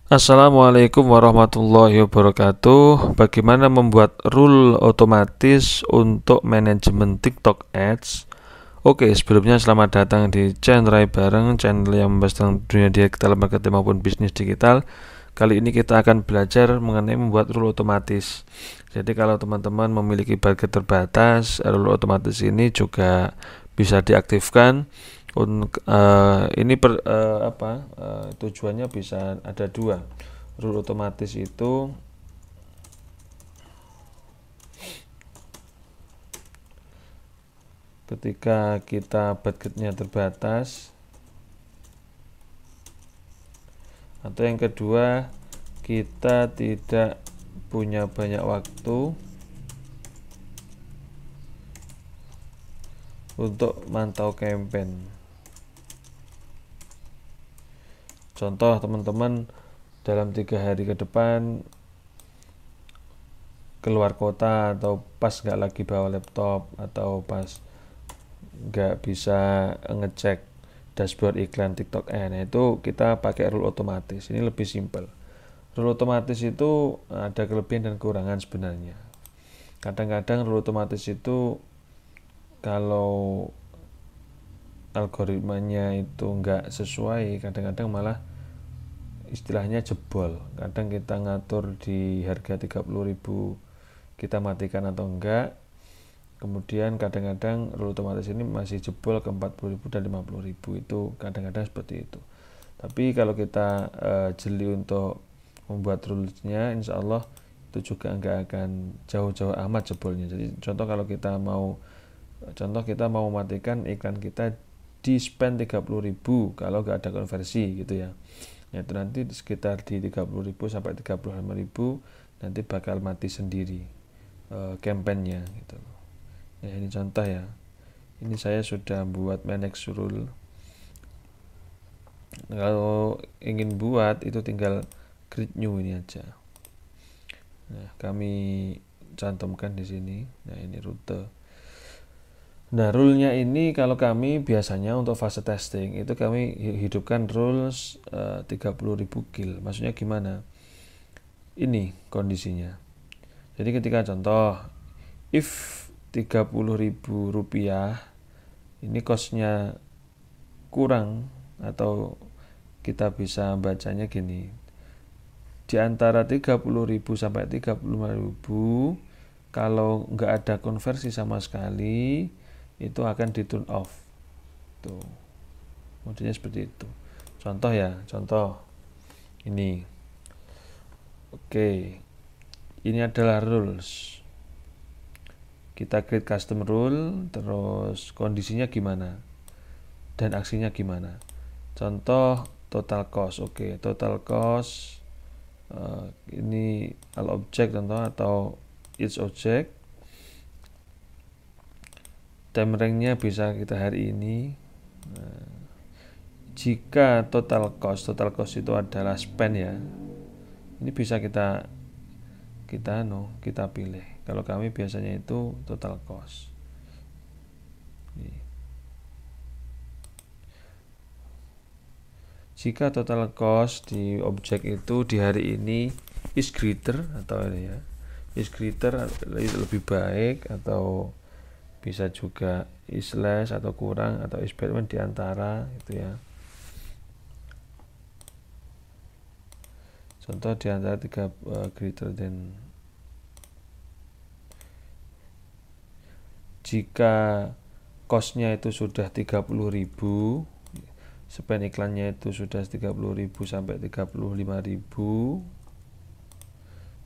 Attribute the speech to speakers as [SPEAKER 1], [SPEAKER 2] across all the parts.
[SPEAKER 1] Assalamualaikum warahmatullahi wabarakatuh. Bagaimana membuat rule otomatis untuk manajemen TikTok Ads? Oke, sebelumnya selamat datang di channel Rai Bareng, channel yang membahas tentang dunia digital marketing maupun bisnis digital. Kali ini kita akan belajar mengenai membuat rule otomatis. Jadi kalau teman-teman memiliki budget terbatas, rule otomatis ini juga bisa diaktifkan. Tujuannya bisa ada dua. Rule otomatis itu ketika kita budgetnya terbatas, atau yang kedua kita tidak punya banyak waktu untuk mantau campaign. Contoh, teman-teman dalam 3 hari ke depan keluar kota, atau pas nggak lagi bawa laptop, atau pas nggak bisa ngecek dashboard iklan TikTok Ads. Nah, itu kita pakai rule otomatis. Ini lebih simpel. Rule otomatis itu ada kelebihan dan kekurangan sebenarnya. Kadang-kadang rule otomatis itu kalau algoritmanya itu nggak sesuai, kadang-kadang malah istilahnya jebol. Kadang kita ngatur di harga 30.000 kita matikan atau enggak, kemudian kadang-kadang rule otomatis ini masih jebol ke 40.000 dan 50.000. Itu kadang-kadang seperti itu. Tapi kalau kita jeli untuk membuat rulesnya, insya Allah itu juga enggak akan jauh-jauh amat jebolnya. Jadi contoh kita mau mematikan iklan kita di spend 30.000 kalau nggak ada konversi gitu ya. Itu nanti sekitar di 30.000 sampai 35.000 nanti bakal mati sendiri campaignnya gitu. Ya, ini contoh ya. Ini saya sudah buat manage rule. Kalau ingin buat itu tinggal create new ini aja. Nah, kami cantumkan di sini. Nah, ini rute. Nah, rule-nya ini kalau kami biasanya untuk fase testing itu kami hidupkan rules 30.000 kill. Maksudnya gimana? Ini kondisinya. Jadi ketika contoh if 30.000 rupiah ini costnya kurang, atau kita bisa bacanya gini, di antara 30.000 sampai 35.000 kalau nggak ada konversi sama sekali itu akan di turn off. Tuh, modelnya seperti itu. Contoh ya, contoh ini. Oke, ini adalah rules. Kita create custom rule, terus kondisinya gimana dan aksinya gimana. Contoh total cost. Oke, total cost ini all object contoh, atau each object. Time range-nya bisa kita hari ini. Jika total cost itu adalah spend ya, ini bisa kita pilih. Kalau kami biasanya itu total cost. Jika total cost di objek itu di hari ini is greater, atau ini ya, is greater lebih baik, atau bisa juga is less atau kurang, atau is between di antara itu ya. Contoh di antara 3 greater than. Jika costnya itu sudah 30.000, spend iklannya itu sudah 30.000 sampai 35.000,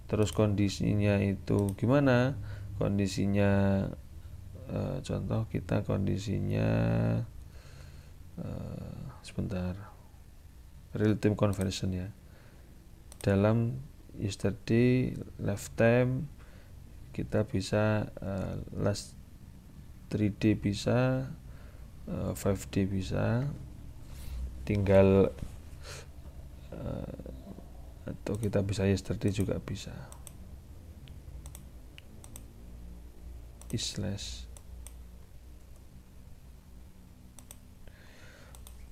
[SPEAKER 1] terus kondisinya itu gimana? Kondisinya contoh kita kondisinya sebentar, real time conversion ya, dalam yesterday, lifetime kita bisa last 3D bisa, 5D bisa, tinggal atau kita bisa yesterday juga bisa. Isles.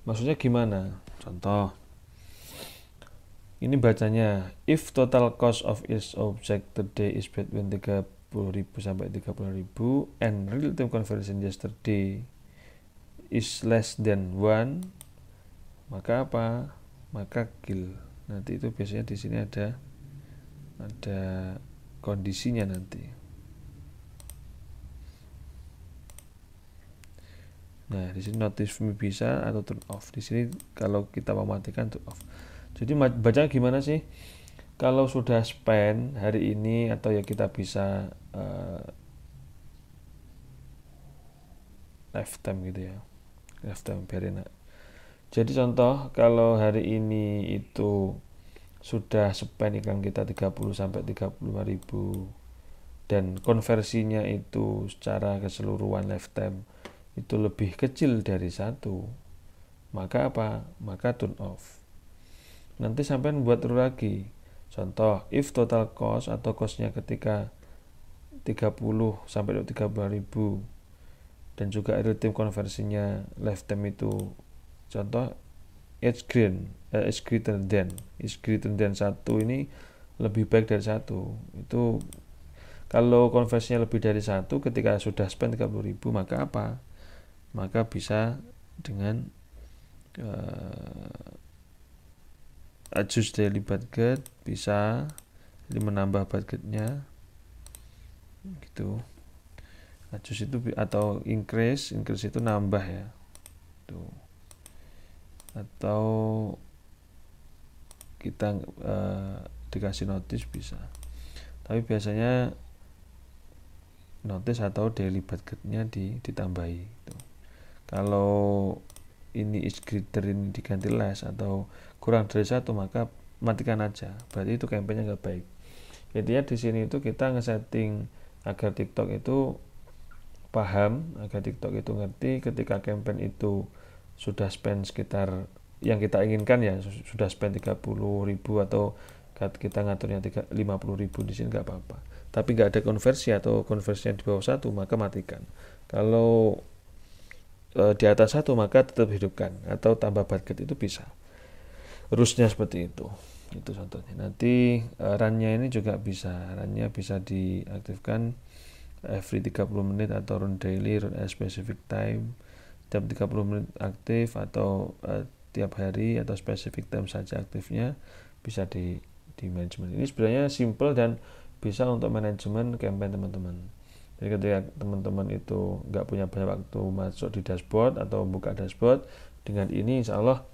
[SPEAKER 1] Maksudnya gimana? Contoh Ini bacanya if total cost of each object today is between 30.000 sampai 30.000 and real time conversion yesterday is less than 1, maka apa? Maka kill. Nanti itu biasanya di sini ada kondisinya nanti. Nah, di sini notice me bisa atau turn off. Di sini kalau kita mematikan turn off. Jadi baca gimana sih? Kalau sudah spend hari ini atau ya kita bisa lifetime gitu ya. Lifetime biarin. Jadi contoh kalau hari ini itu sudah spend iklan kita 30 sampai 35.000 dan konversinya itu secara keseluruhan lifetime itu lebih kecil dari 1, maka apa? Maka turn off. Nanti sampai buat rule lagi. Contoh, if total cost atau costnya ketika 30 sampai 30.000 dan juga real time konversinya lifetime itu contoh is greater than 1 ini lebih baik dari 1. Itu kalau konversinya lebih dari 1 ketika sudah spend 30.000 maka apa? Maka bisa dengan adjust daily budget, bisa jadi menambah budgetnya gitu. Adjust itu atau increase itu nambah ya tuh. Atau kita dikasih notice bisa, tapi biasanya notice atau daily budgetnya ditambahi gitu. Kalau ini is greater ini diganti less atau kurang dari 1 maka matikan aja, berarti itu kampanye nggak baik. Jadi ya di sini itu kita ngesetting agar TikTok itu paham, agar TikTok itu ngerti ketika campaign itu sudah spend sekitar yang kita inginkan ya, sudah spend 30.000 atau kita ngaturnya 50.000 di sini nggak apa-apa. Tapi nggak ada konversi atau konversinya di bawah 1 maka matikan. Kalau di atas 1 maka tetap hidupkan atau tambah budget itu bisa. Rusnya seperti itu contohnya. Nanti runnya ini juga bisa, runnya bisa diaktifkan every 30 menit atau run daily, run at specific time, tiap 30 menit aktif atau tiap hari atau specific time saja aktifnya, bisa di manajemen. Ini sebenarnya simple dan bisa untuk manajemen campaign teman-teman. Jadi ketika teman-teman itu nggak punya banyak waktu masuk di dashboard atau buka dashboard, dengan ini insya Allah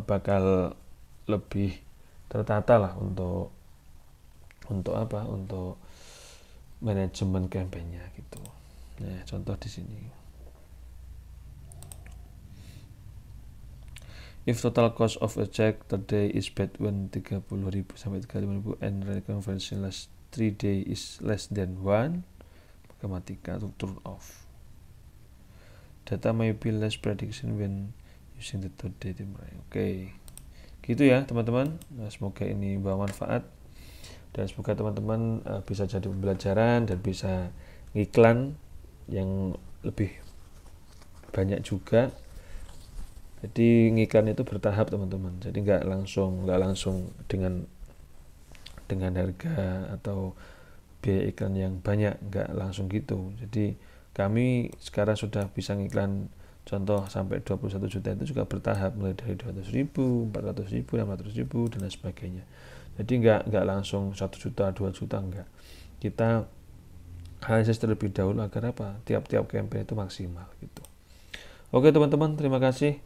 [SPEAKER 1] bakal lebih tertata lah untuk manajemen campaign-nya gitu. Nah, contoh di sini. If total cost of a check today is between 30.000 sampai 35.000 and rate conversion last 3 days is less than 1, maka matikan atau turn off. Data may be less prediction when using the today timray. Oke. Gitu ya teman-teman. Nah, semoga ini bermanfaat dan semoga teman-teman bisa jadi pembelajaran dan bisa ngiklan yang lebih banyak juga. Jadi ngiklan itu bertahap teman-teman. Jadi nggak langsung dengan harga atau biaya iklan yang banyak, nggak langsung gitu. Jadi kami sekarang sudah bisa ngiklan contoh sampai 21 juta itu juga bertahap, mulai dari 200.000, 400.000, 500.000 dan lain sebagainya. Jadi nggak langsung 1 juta, 2 juta, enggak. Kita analisis terlebih dahulu agar apa? Tiap-tiap campaign itu maksimal gitu. Oke teman-teman, terima kasih.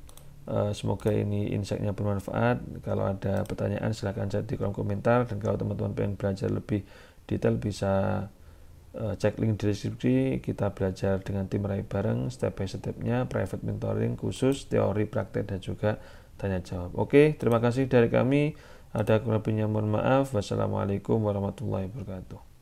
[SPEAKER 1] Semoga ini insight-nya bermanfaat. Kalau ada pertanyaan silahkan chat di kolom komentar, dan kalau teman-teman pengen belajar lebih detail bisa cek link di deskripsi. Kita belajar dengan tim Rai bareng step by step-nya, private mentoring khusus, teori, praktek dan juga tanya jawab. Oke, terima kasih dari kami. Ada kurang lebihnya mohon maaf. Wassalamualaikum warahmatullahi wabarakatuh.